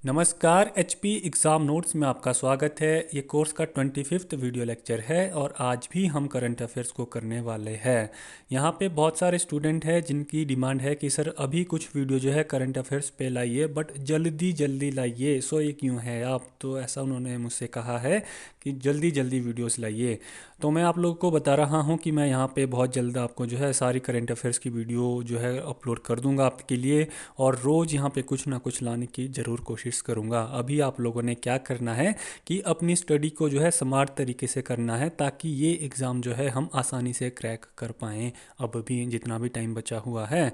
नमस्कार HP exam notes में आपका स्वागत है। ये कोर्स का 25th वीडियो लेक्चर है और आज भी हम करंट अफेयर्स को करने वाले हैं। यहाँ पे बहुत सारे स्टूडेंट हैं जिनकी डिमांड है कि सर अभी कुछ वीडियो जो है करंट अफेयर्स पे लाइए, बट जल्दी जल्दी लाइए। सो ये क्यों है आप, तो ऐसा उन्होंने मुझसे कहा है कि जल्दी जल्दी वीडियोस लाइए। तो मैं आप लोगों को बता रहा हूँ कि मैं यहाँ पे बहुत जल्द आपको जो है सारी करंट अफेयर्स की वीडियो जो है अपलोड कर दूँगा आपके लिए, और रोज़ यहाँ पे कुछ ना कुछ लाने की ज़रूर कोशिश करूँगा। अभी आप लोगों ने क्या करना है कि अपनी स्टडी को जो है स्मार्ट तरीके से करना है, ताकि ये एग्ज़ाम जो है हम आसानी से क्रैक कर पाएँ अब भी जितना भी टाइम बचा हुआ है।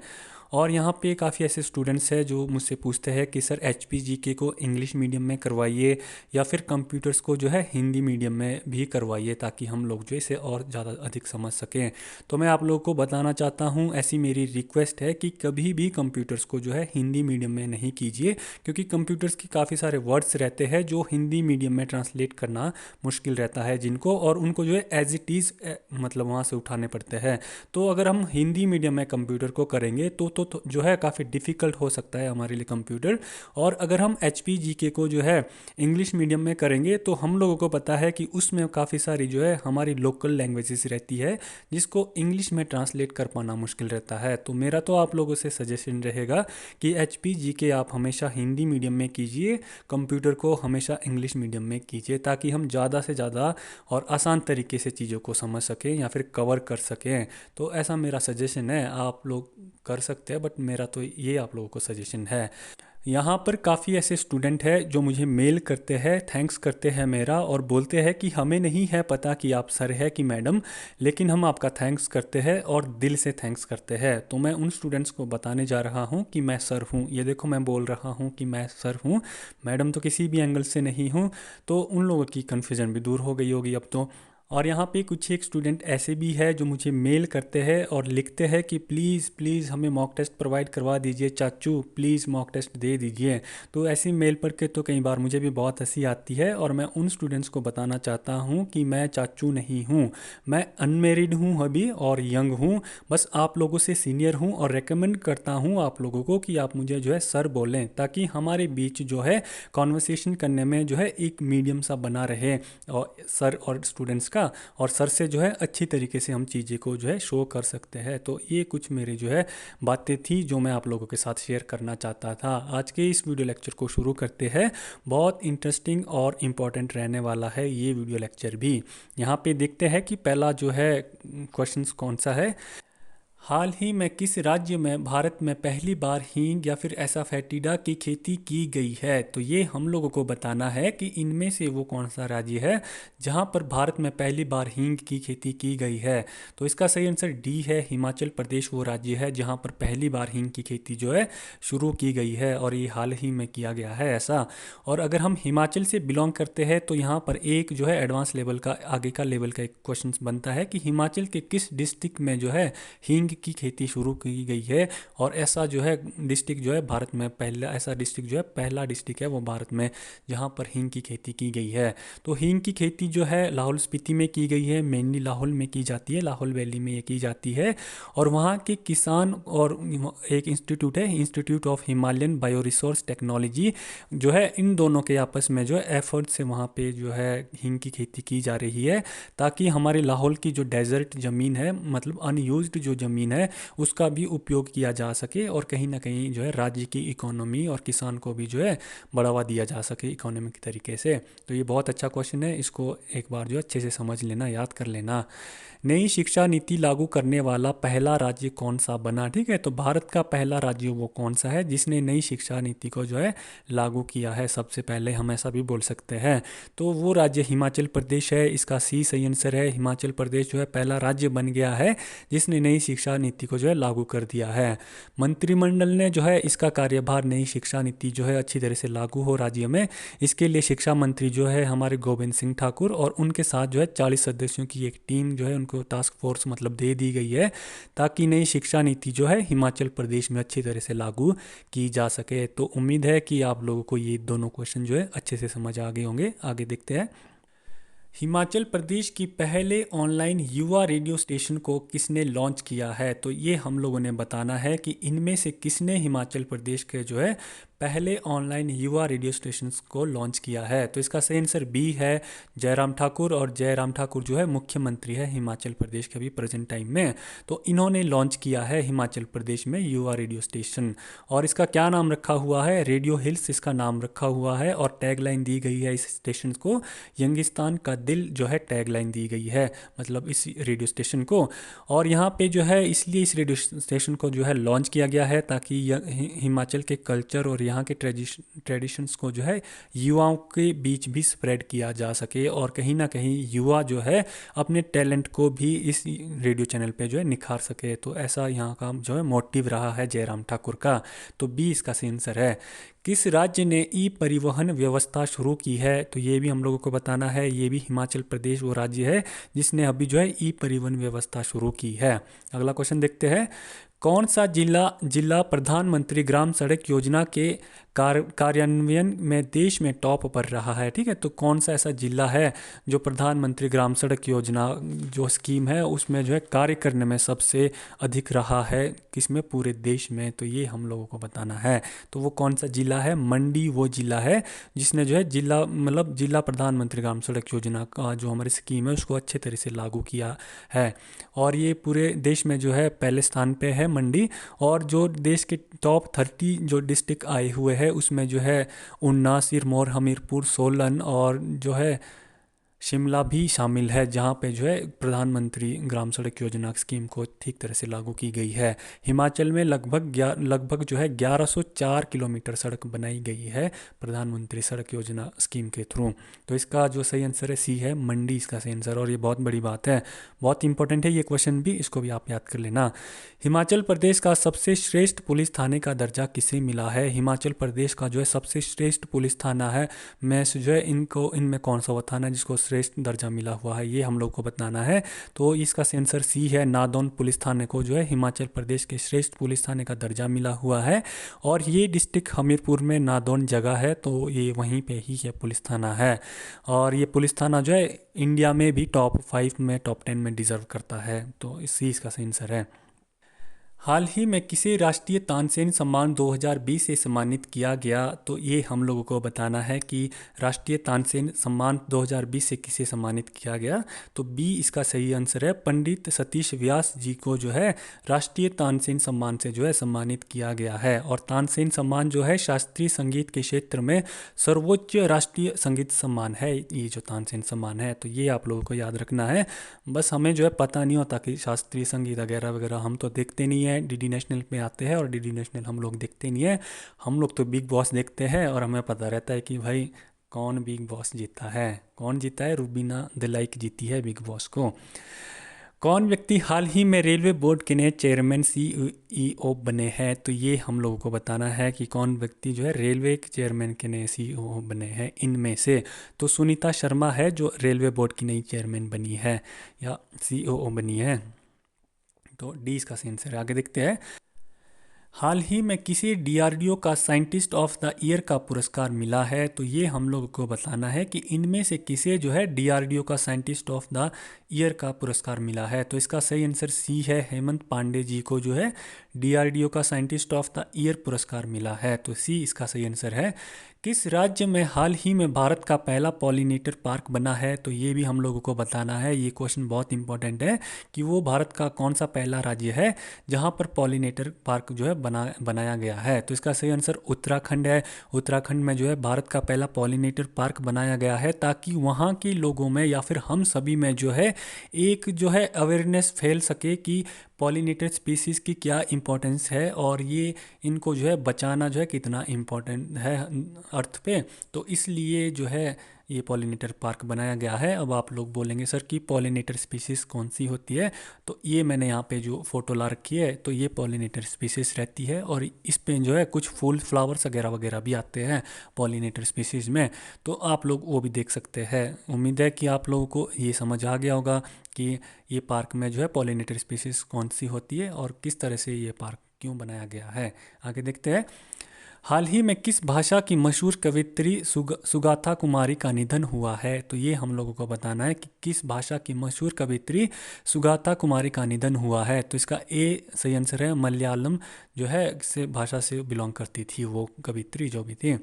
और यहाँ पे काफ़ी ऐसे स्टूडेंट्स हैं जो मुझसे पूछते हैं कि सर एचपीजीके को इंग्लिश मीडियम में करवाइए या फिर कंप्यूटर्स को जो है हिंदी मीडियम में भी करवाइए, ताकि हम लोग जो इसे और ज़्यादा अधिक समझ सकें। तो मैं आप लोगों को बताना चाहता हूँ, ऐसी मेरी रिक्वेस्ट है कि कभी भी कंप्यूटर्स को जो है हिंदी मीडियम में नहीं कीजिए, क्योंकि कंप्यूटर्स के काफ़ी सारे वर्ड्स रहते हैं जो हिंदी मीडियम में ट्रांसलेट करना मुश्किल रहता है जिनको, और उनको जो है एज इट इज़ मतलब वहाँ से उठाने पड़ते हैं। तो अगर हम हिंदी मीडियम में कंप्यूटर को करेंगे तो जो है काफ़ी डिफ़िकल्ट हो सकता है हमारे लिए कंप्यूटर। और अगर हम एच पी जी के को जो है इंग्लिश मीडियम में करेंगे तो हम लोगों को पता है कि उसमें काफ़ी सारी जो है हमारी लोकल लैंग्वेजेस रहती है जिसको इंग्लिश में ट्रांसलेट कर पाना मुश्किल रहता है। तो मेरा तो आप लोगों से सजेशन रहेगा कि एच पी जी के आप हमेशा हिंदी मीडियम में कीजिए, कंप्यूटर को हमेशा इंग्लिश मीडियम में कीजिए, ताकि हम ज़्यादा से ज़्यादा और आसान तरीके से चीज़ों को समझ सकें या फिर कवर कर सकें। तो ऐसा मेरा सजेशन है, आप लोग कर सकते हैं, बट मेरा तो ये आप लोगों को सजेशन है। यहाँ पर काफ़ी ऐसे स्टूडेंट हैं जो मुझे मेल करते हैं, थैंक्स करते हैं मेरा, और बोलते हैं कि हमें नहीं है पता कि आप सर है कि मैडम, लेकिन हम आपका थैंक्स करते हैं और दिल से थैंक्स करते हैं। तो मैं उन स्टूडेंट्स को बताने जा रहा हूँ कि मैं सर हूँ। ये देखो मैं बोल रहा हूँ कि मैं सर हूँ, मैडम तो किसी भी एंगल से नहीं हूँ। तो उन लोगों की कन्फ्यूज़न भी दूर हो गई होगी अब तो। और यहाँ पे कुछ एक स्टूडेंट ऐसे भी है जो मुझे मेल करते हैं और लिखते हैं कि प्लीज़ प्लीज़ हमें मॉक टेस्ट प्रोवाइड करवा दीजिए चाचू, प्लीज़ मॉक टेस्ट दे दीजिए। तो ऐसी मेल पढ़ के तो कई बार मुझे भी बहुत हंसी आती है, और मैं उन स्टूडेंट्स को बताना चाहता हूँ कि मैं चाचू नहीं हूँ, मैं अनमेरिड हूँ अभी और यंग हूँ। बस आप लोगों से सीनियर हूँ और रेकमेंड करता हूँ आप लोगों को कि आप मुझे जो है सर बोलें, ताकि हमारे बीच जो है कॉन्वर्सेशन करने में जो है एक मीडियम सा बना रहे, और सर और स्टूडेंट्स का, और सर से जो है अच्छी तरीके से हम चीज़ें को जो है शो कर सकते हैं। तो ये कुछ मेरी जो है बातें थी जो मैं आप लोगों के साथ शेयर करना चाहता था। आज के इस वीडियो लेक्चर को शुरू करते हैं। बहुत इंटरेस्टिंग और इम्पॉर्टेंट रहने वाला है ये वीडियो लेक्चर भी। यहाँ पे देखते हैं कि पहला जो है क्वेश्चंस कौन सा है। हाल ही में किस राज्य में भारत में पहली बार हींग या फिर एसाफेटिडा की खेती की गई है? तो ये हम लोगों को बताना है कि इनमें से वो कौन सा राज्य है जहां पर भारत में पहली बार हींग की खेती की गई है। तो इसका सही आंसर डी है, हिमाचल प्रदेश वो राज्य है जहां पर पहली बार हींग की खेती जो है शुरू की गई है, और ये हाल ही में किया गया है ऐसा। और अगर हम हिमाचल से बिलोंग करते हैं तो यहाँ पर एक जो है एडवांस लेवल का आगे का लेवल का एक क्वेश्चन बनता है कि हिमाचल के किस डिस्ट्रिक्ट में जो है हींग की खेती शुरू की गई है। और ऐसा जो है डिस्ट्रिक्ट जो है भारत में पहला, ऐसा डिस्ट्रिक्ट जो है पहला डिस्ट्रिक्ट है वो भारत में जहाँ पर हींग की खेती की गई है। तो हींग की खेती जो है लाहौल स्पीति में की गई है, मेनली लाहौल में की जाती है, लाहौल वैली में ये की जाती है। और वहाँ के किसान और एक इंस्टीट्यूट है, institute of Himalayan bio resource technology, जो है इन दोनों के आपस में जो है एफर्ट से वहाँ पे जो है हींग की खेती की जा रही है, ताकि हमारे लाहौल की जो डेजर्ट ज़मीन है, मतलब अनयूज्ड जो ज़मीन है, उसका भी उपयोग किया जा सके, और कहीं ना कहीं जो है राज्य की इकोनॉमी और किसान को भी जो है बढ़ावा दिया जा सके इकोनॉमिक तरीके से। तो ये बहुत अच्छा क्वेश्चन है, इसको एक बार जो अच्छे से समझ लेना, याद कर लेना। नई शिक्षा नीति लागू करने वाला पहला राज्य कौन सा बना? ठीक है, तो भारत का पहला राज्य वो कौन सा है जिसने नई शिक्षा नीति को जो है लागू किया है सबसे पहले, हम ऐसा भी बोल सकते हैं। तो वो राज्य हिमाचल प्रदेश है, इसका सी सही आंसर है। हिमाचल प्रदेश जो है पहला राज्य बन गया है जिसने नई शिक्षा नीति को जो है लागू कर दिया है। मंत्रिमंडल ने जो है इसका कार्यभार, नई शिक्षा नीति जो है अच्छी तरह से लागू हो राज्य में, इसके लिए शिक्षा मंत्री जो है हमारे गोविंद सिंह ठाकुर, और उनके साथ जो है 40 सदस्यों की एक टीम जो है उनको टास्क फोर्स मतलब दे दी गई है, ताकि नई शिक्षा नीति जो है हिमाचल प्रदेश में अच्छी तरह से लागू की जा सके। तो उम्मीद है कि आप लोगों को ये दोनों क्वेश्चन जो है अच्छे से समझ आ गए होंगे। आगे देखते हैं। हिमाचल प्रदेश की पहले ऑनलाइन युवा रेडियो स्टेशन को किसने लॉन्च किया है? तो ये हम लोगों ने बताना है कि इनमें से किसने हिमाचल प्रदेश के जो है पहले ऑनलाइन युवा रेडियो स्टेशंस को लॉन्च किया है? तो इसका सही आंसर बी है, जयराम ठाकुर। और जयराम ठाकुर जो है मुख्यमंत्री है हिमाचल प्रदेश के अभी प्रेजेंट टाइम में, तो इन्होंने लॉन्च किया है हिमाचल प्रदेश में युवा रेडियो स्टेशन। और इसका क्या नाम रखा हुआ है? रेडियो हिल्स इसका नाम रखा हुआ है। और टैगलाइन दी गई है इस स्टेशन को, यंगिस्तान का दिल जो है टैगलाइन दी गई है, मतलब इस रेडियो स्टेशन को। और यहाँ पे जो है इसलिए इस रेडियो स्टेशन को जो है लॉन्च किया गया है ताकि हिमाचल के कल्चर और यहाँ के ट्रेडिशंस को जो है युवाओं के बीच भी स्प्रेड किया जा सके, और कहीं ना कहीं युवा जो है अपने टैलेंट को भी इस रेडियो चैनल पे जो है निखार सके। तो ऐसा यहाँ का जो है मोटिव रहा है जयराम ठाकुर का। तो बी इसका सही आंसर है। किस राज्य ने ई परिवहन व्यवस्था शुरू की है? तो ये भी हम लोगों को बताना है। ये भी हिमाचल प्रदेश वो राज्य है जिसने अभी जो है ई परिवहन व्यवस्था शुरू की है। अगला क्वेश्चन देखते हैं। कौन सा जिला जिला प्रधानमंत्री ग्राम सड़क योजना के कार्यान्वयन में देश में टॉप पर रहा है? ठीक है, तो कौन सा ऐसा जिला है जो प्रधानमंत्री ग्राम सड़क योजना जो स्कीम है उसमें जो है कार्य करने में सबसे अधिक रहा है, किसमें? पूरे देश में। तो ये हम लोगों को बताना है। तो वो कौन सा जिला है? मंडी वो जिला है जिसने जो है जिला मतलब जिला प्रधानमंत्री ग्राम सड़क योजना का जो हमारी स्कीम है उसको अच्छे तरह से लागू किया है। और ये पूरे देश में जो है पहले स्थान पे है मंडी। और जो देश के टॉप 30 जो डिस्ट्रिक्ट आए हुए हैं उसमें जो है ऊना, सिरमौर, हमीरपुर, सोलन और जो है शिमला भी शामिल है, जहाँ पे जो है प्रधानमंत्री ग्राम सड़क योजना स्कीम को ठीक तरह से लागू की गई है। हिमाचल में लगभग जो है 1104 किलोमीटर सड़क बनाई गई है प्रधानमंत्री सड़क योजना स्कीम के थ्रू। तो इसका जो सही आंसर है सी है, मंडी इसका सही आंसर। और ये बहुत बड़ी बात है, बहुत इंपॉर्टेंट है ये क्वेश्चन भी, इसको भी आप याद कर लेना। हिमाचल प्रदेश का सबसे श्रेष्ठ पुलिस थाने का दर्जा किसे मिला है? हिमाचल प्रदेश का जो है सबसे श्रेष्ठ पुलिस थाना है में से जो है इनमें कौन सा वो थाना है जिसको श्रेष्ठ दर्जा मिला हुआ है, ये हम लोग को बताना है। तो इसका आंसर सी है, नादौन पुलिस थाने को जो है हिमाचल प्रदेश के श्रेष्ठ पुलिस थाने का दर्जा मिला हुआ है। और ये डिस्ट्रिक्ट हमीरपुर में नादौन जगह है, तो ये वहीं पे ही है पुलिस थाना है। और ये पुलिस थाना जो है इंडिया में भी टॉप 5 में, टॉप 10 में डिजर्व करता है। तो इसी इसका सही आंसर है। हाल ही में किसे राष्ट्रीय तानसेन सम्मान 2020 से सम्मानित किया गया? तो ये हम लोगों को बताना है कि राष्ट्रीय तानसेन सम्मान 2020 से किसे सम्मानित किया गया। तो बी इसका सही आंसर है, पंडित सतीश व्यास जी को जो है राष्ट्रीय तानसेन सम्मान से जो है सम्मानित किया गया है। और तानसेन सम्मान जो है शास्त्रीय संगीत के क्षेत्र में सर्वोच्च राष्ट्रीय संगीत सम्मान है, ये जो तानसेन सम्मान है। तो ये आप लोगों को याद रखना है। बस हमें जो है पता नहीं होता कि शास्त्रीय संगीत वगैरह वगैरह हम तो देखते नहीं है, डीडी नेशनल पे आते हैं और डीडी नेशनल हम लोग देखते नहीं है। हम लोग तो बिग बॉस देखते हैं और हमें पता रहता है कि भाई कौन बिग बॉस जीता है। कौन जीता है? रुबीना दिलाइक जीती है बिग बॉस को। कौन व्यक्ति हाल ही में रेलवे बोर्ड के नए चेयरमैन सीईओ बने हैं? तो ये हम लोगों को बताना है कि कौन व्यक्ति जो है रेलवे के चेयरमैन के नए सीईओ बने हैं इनमें से। तो सुनीता शर्मा है जो रेलवे बोर्ड की नई चेयरमैन बनी है या सीईओ बनी है। तो डी इसका सही आंसर है। आगे देखते हैं। हाल ही में किसी डीआरडीओ का साइंटिस्ट ऑफ द ईयर का पुरस्कार मिला है? तो ये हम लोगों को बताना है कि इनमें से किसे जो है डीआरडीओ का साइंटिस्ट ऑफ द ईयर का पुरस्कार मिला है। तो इसका सही आंसर सी है, हेमंत पांडे जी को जो है डीआरडीओ का साइंटिस्ट ऑफ द ईयर पुरस्कार मिला है। तो सी इसका सही आंसर है। किस राज्य में हाल ही में भारत का पहला पॉलिनेटर पार्क बना है? तो ये भी हम लोगों को बताना है। ये क्वेश्चन बहुत इंपॉर्टेंट है कि वो भारत का कौन सा पहला राज्य है जहाँ पर पॉलिनेटर पार्क जो है बनाया गया है। तो इसका सही आंसर उत्तराखंड है। उत्तराखंड में जो है भारत का पहला पॉलिनेटर पार्क बनाया गया है ताकि वहाँ के लोगों में या फिर हम सभी में जो है एक जो है अवेयरनेस फैल सके कि पॉलिनेटर स्पीसीज़ की क्या इंपॉर्टेंस है और ये इनको जो है बचाना जो है कितना इम्पोर्टेंट है अर्थ पे। तो इसलिए जो है ये पॉलिनेटर पार्क बनाया गया है। अब आप लोग बोलेंगे सर कि पॉलिनेटर स्पीसीज़ कौन सी होती है? तो ये मैंने यहाँ पे जो फ़ोटो ला रखी है तो ये पॉलिनेटर स्पीसीज़ रहती है और इस पे जो है कुछ फूल फ्लावर्स वगैरह वगैरह भी आते हैं पॉलिनेटर स्पीसीज़ में। तो आप लोग वो भी देख सकते हैं। उम्मीद है कि आप लोगों को ये समझ आ गया होगा कि ये पार्क में जो है पॉलिनेटर स्पीसीज़ कौन सी होती है और किस तरह से ये पार्क क्यों बनाया गया है। आगे देखते हैं। हाल ही में किस भाषा की मशहूर कवियत्री सुगाथा कुमारी का निधन हुआ है? तो ये हम लोगों को बताना है कि किस भाषा की मशहूर कवियत्री सुगाथा कुमारी का निधन हुआ है। तो इसका ए सही आंसर है, मलयालम जो है से भाषा से बिलोंग करती थी वो कवियत्री जो भी थी।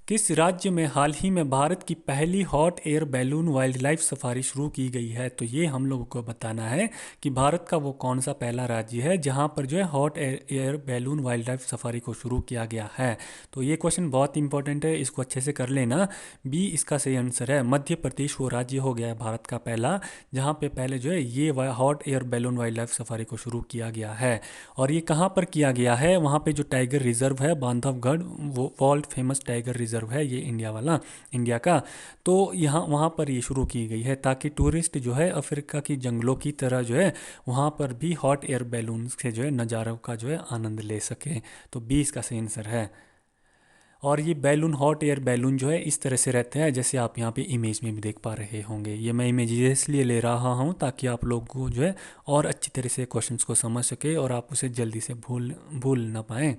किस राज्य में हाल ही में भारत की पहली hot air balloon wild life safari शुरू की गई है? तो ये हम लोगों को बताना है कि भारत का वो कौन सा पहला राज्य है जहाँ पर जो है hot air balloon wild life safari को शुरू किया गया है। तो ये क्वेश्चन बहुत इंपॉर्टेंट है, इसको अच्छे से कर लेना। बी इसका सही आंसर है, मध्य प्रदेश वो राज्य हो गया है भारत का पहला जहाँ पे पहले जो है ये hot air balloon wild life safari को शुरू किया गया है। और ये कहाँ पर किया गया है? वहाँ पे जो टाइगर रिजर्व है बांधवगढ़, वो वर्ल्ड फेमस टाइगर रिजर्व है ये इंडिया वाला, इंडिया का। तो यहाँ वहाँ पर ये शुरू की गई है ताकि टूरिस्ट जो है अफ्रीका की जंगलों की तरह जो है वहाँ पर भी हॉट एयर बैलून से जो है नज़ारों का जो है आनंद ले सके। तो 20 का सही आंसर है। और ये बैलून, हॉट एयर बैलून जो है इस तरह से रहते हैं जैसे आप यहाँ पे इमेज में भी देख पा रहे होंगे। ये मैं इमेज इसलिए ले रहा हूँ ताकि आप लोग को जो है और अच्छी तरह से क्वेश्चंस को समझ सके और आप उसे जल्दी से भूल ना पाएँ।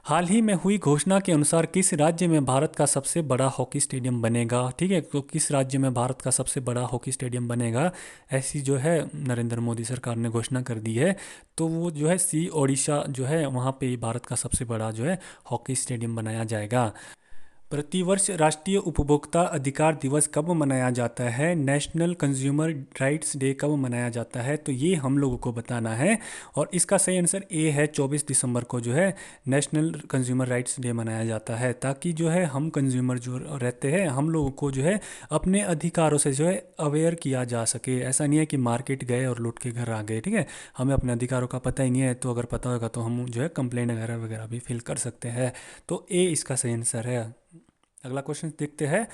हाल ही में हुई घोषणा के अनुसार किस राज्य में भारत का सबसे बड़ा हॉकी स्टेडियम बनेगा? ठीक है, तो किस राज्य में भारत का सबसे बड़ा हॉकी स्टेडियम बनेगा, ऐसी जो है नरेंद्र मोदी सरकार ने घोषणा कर दी है। तो वो जो है ओडिशा जो है वहाँ पे भारत का सबसे बड़ा जो है हॉकी स्टेडियम बनाया जाएगा। प्रतिवर्ष राष्ट्रीय उपभोक्ता अधिकार दिवस कब मनाया जाता है? नेशनल कंज्यूमर राइट्स डे कब मनाया जाता है? तो ये हम लोगों को बताना है। और इसका सही आंसर ए है, 24 दिसंबर को जो है नेशनल कंज्यूमर राइट्स डे मनाया जाता है ताकि जो है हम कंज्यूमर जो रहते हैं हम लोगों को जो है अपने अधिकारों से जो है अवेयर किया जा सके। ऐसा नहीं है कि मार्केट गए और लूट के घर आ गए। ठीक है, हमें अपने अधिकारों का पता ही नहीं है, तो अगर पता होगा तो हम जो है कंप्लेंट वगैरह वगैरह भी फिल कर सकते हैं। तो ए इसका सही आंसर है। अगला क्वेश्चन देखते हैं।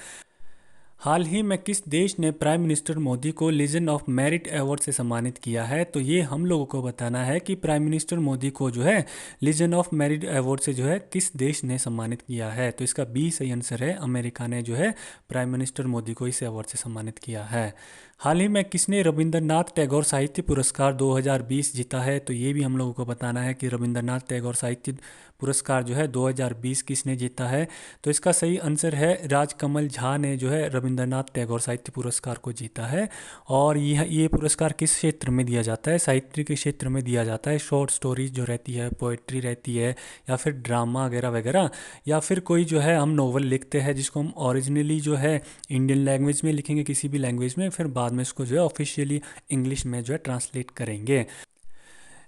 हाल ही में किस देश ने प्राइम मिनिस्टर मोदी को लीजेंड ऑफ मेरिट अवार्ड से सम्मानित किया है? तो ये हम लोगों को बताना है कि प्राइम मिनिस्टर मोदी को जो है लीजेंड ऑफ मेरिट अवार्ड से जो है किस देश ने सम्मानित किया है? तो इसका बी सही आंसर है, अमेरिका ने जो है प्राइम मिनिस्टर मोदी को इस अवार्ड से सम्मानित किया है। हाल ही में किसने रविंद्रनाथ टैगोर साहित्य पुरस्कार 2020 जीता है? तो ये भी हम लोगों को बताना है कि रविंद्रनाथ टैगोर साहित्य पुरस्कार जो है 2020 किसने जीता है? तो इसका सही आंसर है, राजकमल झा ने जो है रविंद्रनाथ टैगोर साहित्य पुरस्कार को जीता है। और ये पुरस्कार किस क्षेत्र में दिया जाता है? साहित्य के क्षेत्र में दिया जाता है। शॉर्ट स्टोरीज जो रहती है, पोइट्री रहती है, या फिर ड्रामा वगैरह वगैरह, या फिर कोई जो है हम नोवेल लिखते हैं जिसको हम ओरिजिनली जो है इंडियन लैंग्वेज में लिखेंगे, किसी भी लैंग्वेज में, फिर बाद में इसको जो है ऑफिशियली इंग्लिश में जो है ट्रांसलेट करेंगे।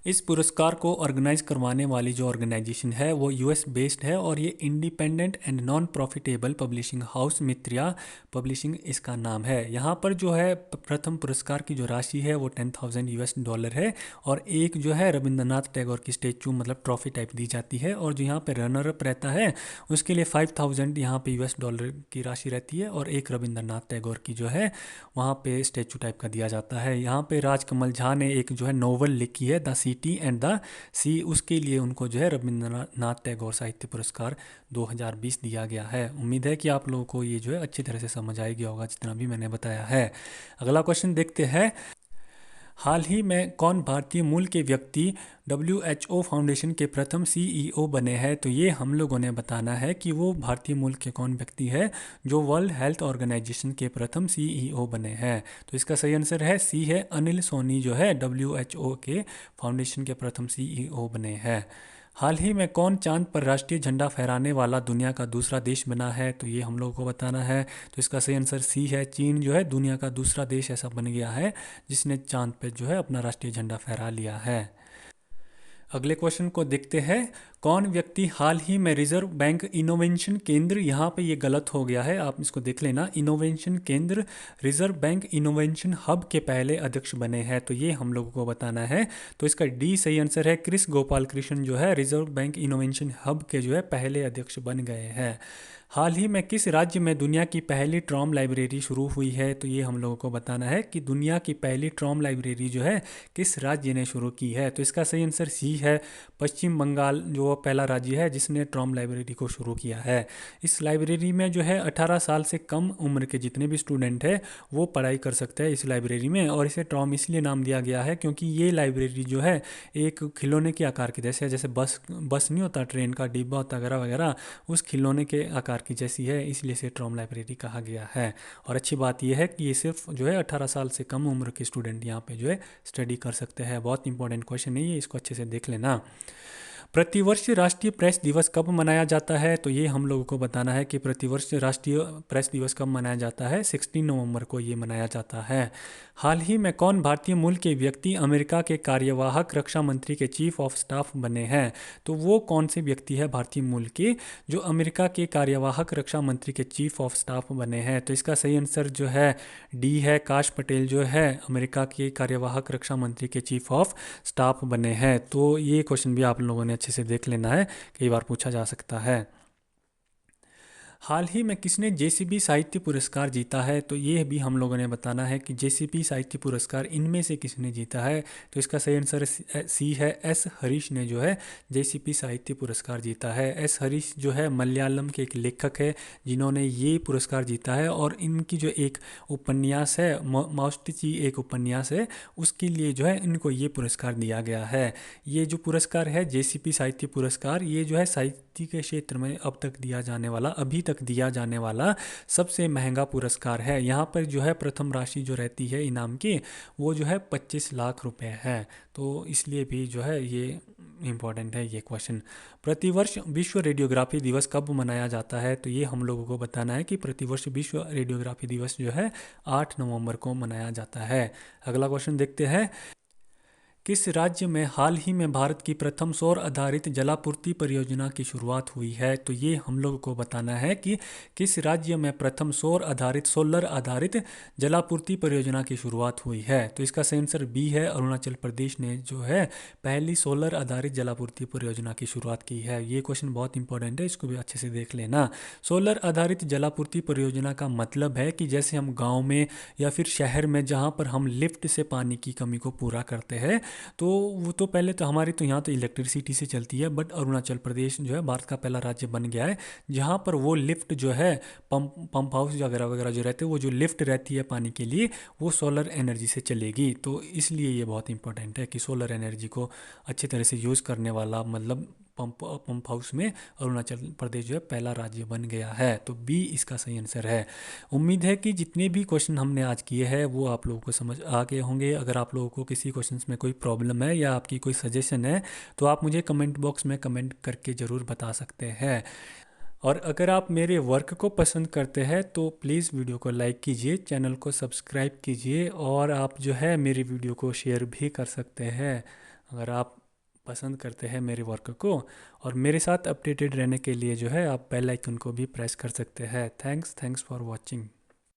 इस पुरस्कार को ऑर्गेनाइज करवाने वाली जो ऑर्गेनाइजेशन है वो यूएस बेस्ड है और ये independent and non profitable publishing house Mitriya publishing इसका नाम है। यहाँ पर जो है प्रथम पुरस्कार की जो राशि है वो $10,000 है और एक जो है रविंद्रनाथ टैगोर की स्टेचू मतलब ट्रॉफी टाइप दी जाती है। और जो यहाँ पे रनर अप रहता है उसके लिए $5,000 यहाँ पे $US की राशि रहती है और एक रविंद्रनाथ टैगोर की जो है वहाँ पे स्टेचू टाइप का दिया जाता है। यहाँ पे राजकमल झा ने एक जो है नोवेल लिखी है द सिटी एंड द सी, उसके लिए उनको जो है रविंद्रनाथ टैगोर साहित्य पुरस्कार 2020 दिया गया है। उम्मीद है कि आप लोगों को ये जो है अच्छी तरह से समझ आ गया होगा जितना भी मैंने बताया है। अगला क्वेश्चन देखते हैं। हाल ही में कौन भारतीय मूल के व्यक्ति WHO फाउंडेशन के प्रथम CEO बने हैं? तो ये हम लोगों ने बताना है कि वो भारतीय मूल के कौन व्यक्ति है जो वर्ल्ड हेल्थ ऑर्गेनाइजेशन के प्रथम CEO बने हैं। तो इसका सही आंसर है सी है, अनिल सोनी जो है WHO के फाउंडेशन के प्रथम CEO बने हैं। हाल ही में कौन चांद पर राष्ट्रीय झंडा फहराने वाला दुनिया का दूसरा देश बना है? तो ये हम लोगों को बताना है। तो इसका सही आंसर सी है, चीन जो है दुनिया का दूसरा देश ऐसा बन गया है जिसने चांद पर जो है अपना राष्ट्रीय झंडा फहरा लिया है। अगले क्वेश्चन को देखते हैं। कौन व्यक्ति हाल ही में रिजर्व बैंक इनोवेशन केंद्र, यहाँ पे ये गलत हो गया है, आप इसको देख लेना, इनोवेशन केंद्र रिजर्व बैंक इनोवेशन हब के पहले अध्यक्ष बने हैं? तो ये हम लोगों को बताना है। तो इसका डी सही आंसर है, क्रिस गोपाल कृष्ण जो है रिजर्व बैंक इनोवेशन हब के जो है पहले अध्यक्ष बन गए हैं। हाल ही में किस राज्य में दुनिया की पहली ट्रॉम लाइब्रेरी शुरू हुई है? तो ये हम लोगों को बताना है कि दुनिया की पहली ट्रॉम लाइब्रेरी जो है किस राज्य ने शुरू की है। तो इसका सही आंसर सी है, पश्चिम बंगाल जो वो पहला राज्य है जिसने ट्रॉम लाइब्रेरी को शुरू किया है। इस लाइब्रेरी में जो है 18 साल से कम उम्र के जितने भी स्टूडेंट हैं वो पढ़ाई कर सकते हैं इस लाइब्रेरी में। और इसे ट्रॉम इसलिए नाम दिया गया है क्योंकि ये लाइब्रेरी जो है एक खिलौने के आकार की जैसे जैसे बस नहीं होता, ट्रेन का डिब्बा होता वगैरह वगैरह, उस खिलौने के आकार की जैसी है, इसलिए इसे ट्रॉम लाइब्रेरी कहा गया है। और अच्छी बात यह है कि ये सिर्फ जो है 18 साल से कम उम्र के स्टूडेंट यहाँ पे जो है स्टडी कर सकते हैं। बहुत इंपॉर्टेंट क्वेश्चन है ये, इसको अच्छे से देख लेना। प्रतिवर्ष राष्ट्रीय प्रेस दिवस कब मनाया जाता है? तो ये हम लोगों को बताना है कि प्रतिवर्ष राष्ट्रीय प्रेस दिवस कब मनाया जाता है। 16 नवंबर को ये मनाया जाता है। हाल ही में कौन भारतीय मूल के व्यक्ति अमेरिका के कार्यवाहक रक्षा मंत्री के चीफ ऑफ स्टाफ बने हैं? तो वो कौन से व्यक्ति है भारतीय मूल के जो अमेरिका के कार्यवाहक रक्षा मंत्री के चीफ ऑफ स्टाफ बने हैं? तो इसका सही आंसर जो है डी है, काश पटेल जो है अमेरिका के कार्यवाहक रक्षा मंत्री के चीफ ऑफ स्टाफ बने हैं। तो ये क्वेश्चन भी आप लोगों ने अच्छे से देख लेना है, कई बार पूछा जा सकता है। हाल ही में किसने जेसीबी साहित्य पुरस्कार जीता है? तो ये भी हम लोगों ने बताना है कि जेसीबी साहित्य पुरस्कार इनमें से किसने जीता है। तो इसका सही आंसर सी है, एस हरीश ने जो है जेसीबी साहित्य पुरस्कार जीता है। एस हरीश जो है मलयालम के एक लेखक है जिन्होंने ये पुरस्कार जीता है। और इनकी जो एक उपन्यास है माउस्टिची एक उपन्यास है, उसके लिए जो है इनको ये पुरस्कार दिया गया है। ये जो पुरस्कार है जेसीपी साहित्य पुरस्कार, ये जो है साहित्य के क्षेत्र में अब तक दिया जाने वाला अभी तक दिया जाने वाला सबसे महंगा पुरस्कार है। यहाँ पर जो है प्रथम राशि जो रहती है इनाम की वो जो है 25 लाख रुपए है। तो इसलिए भी जो है ये इम्पॉर्टेंट है ये क्वेश्चन। प्रतिवर्ष विश्व रेडियोग्राफी दिवस कब मनाया जाता है? तो ये हम लोगों को बताना है कि प्रतिवर्ष विश्व रेडियोग्राफी दिवस जो है 8 नवंबर को मनाया जाता है। अगला क्वेश्चन देखते हैं। किस राज्य में हाल ही में भारत की प्रथम सौर आधारित जलापूर्ति परियोजना की शुरुआत हुई है? तो ये हम लोग को बताना है कि किस राज्य में प्रथम सौर आधारित सोलर आधारित जलापूर्ति परियोजना की शुरुआत हुई है। तो इसका सही आंसर बी है, अरुणाचल प्रदेश ने जो है पहली सोलर आधारित जलापूर्ति परियोजना की शुरुआत की है। ये क्वेश्चन बहुत इंपॉर्टेंट है, इसको भी अच्छे से देख लेना। सोलर आधारित जलापूर्ति परियोजना का मतलब है कि जैसे हम गाँव में या फिर शहर में जहाँ पर हम लिफ्ट से पानी की कमी को पूरा करते हैं, तो वो तो पहले तो हमारी तो यहाँ तो इलेक्ट्रिसिटी से चलती है, बट अरुणाचल प्रदेश जो है भारत का पहला राज्य बन गया है जहाँ पर वो लिफ्ट जो है पंप हाउस वगैरह वगैरह जो रहते हैं, वो जो लिफ्ट रहती है पानी के लिए वो सोलर एनर्जी से चलेगी। तो इसलिए ये बहुत इंपॉर्टेंट है कि सोलर एनर्जी को अच्छी तरह से यूज़ करने वाला मतलब पंप हाउस में अरुणाचल प्रदेश जो है पहला राज्य बन गया है। तो बी इसका सही आंसर है। उम्मीद है कि जितने भी क्वेश्चन हमने आज किए हैं वो आप लोगों को समझ आ गए होंगे। अगर आप लोगों को किसी क्वेश्चन में कोई प्रॉब्लम है या आपकी कोई सजेशन है तो आप मुझे कमेंट बॉक्स में कमेंट करके ज़रूर बता सकते हैं। और अगर आप मेरे वर्क को पसंद करते हैं तो प्लीज़ वीडियो को लाइक कीजिए, चैनल को सब्सक्राइब कीजिए और आप जो है मेरी वीडियो को शेयर भी कर सकते हैं अगर आप पसंद करते हैं मेरे वर्क को। और मेरे साथ अपडेटेड रहने के लिए जो है आप बेल आइकन को भी प्रेस कर सकते हैं। Thanks for watching.